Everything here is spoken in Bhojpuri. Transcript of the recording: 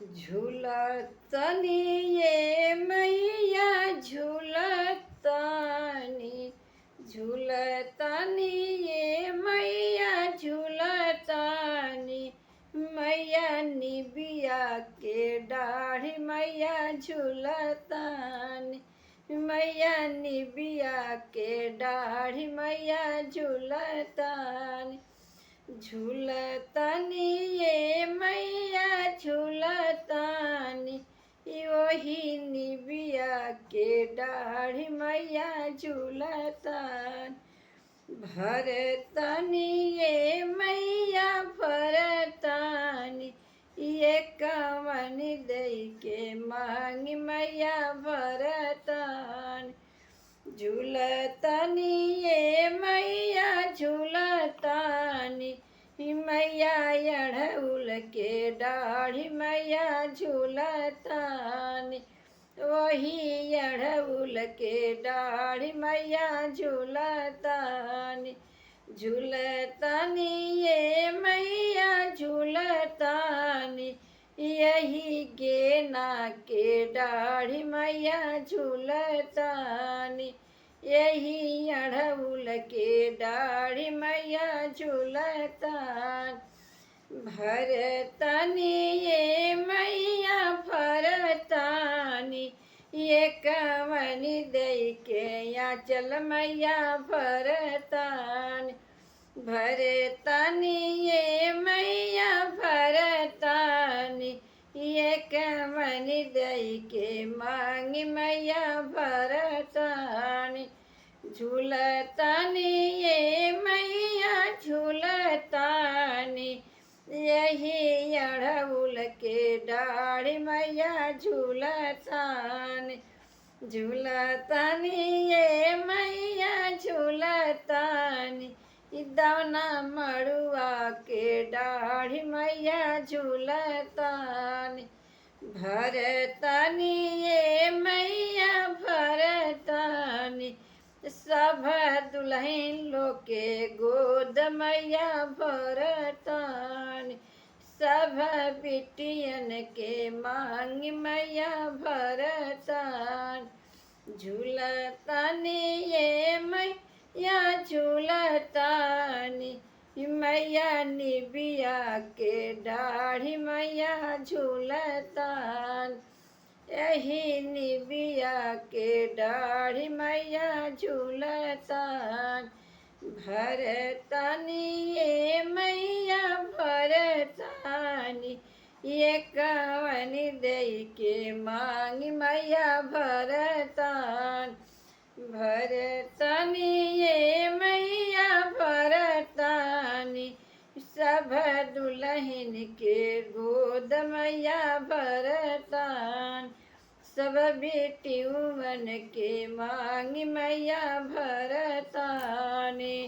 झूलतनी ये मैया झूलतनी, झूलतनी ये मैया झूलतनी, मैया निबिया के डाढ़ी मैया झूलतनी, मैया निबिया के डाढ़ी मैया झूलतनी, झूलतनी ये मैया झूलतनी, वही निबिया के डाढ़ी मैया झूलतनी, भरतनी ये मैया भरतनी, ये कवन दई के मांगी मैया भरतनी, झूलतनी ये मैया झूलतनी, मैया अड़हुल के डाढ़ी मैया झूलतनी, वही अड़हुल के डाढ़ी मैया झूलतनी, झूलतनी ये मैया झूलतनी, यही गेना के डाढ़ी मैया झूलतनी, यही अड़हुल के डाढ़ी मैया झूलतनी, भरतनी ये मैया भरतनी, ये कवनी दई के या चल मैया भरतनी, भरतनी ये मैया भरतनी, ये कवनी दई के मांगी मैया भरतनी, झूलतनी ये मैया झूलतनी, यही अड़हुल के डाढ़ी मैया झूलतनी, झूलतनी ये मैया झूलतनी, दौना मड़ुआ के डाढ़ी मैया झूलतनी, भरतनी ये मैया भरतनी, सब दुल्हन लोग के गोद मैया भरतनी, सब बिटियन के मांग मैया भरतनी, झूलतनी ये मैया झूलतनी, मैया निबिया के डाढ़ी मैया झूलतनी, यही निबिया के डाढ़ी मैया झूलतनी, भरतनी ये मैया भरतनी, ये कवनी दई के मांगी मैया भरतनी, भरतनी ये मैया भरतनी, सब दुल्हन के गोद मैया भरतनी, सब बेटियों के मांगी मैया भरतनी।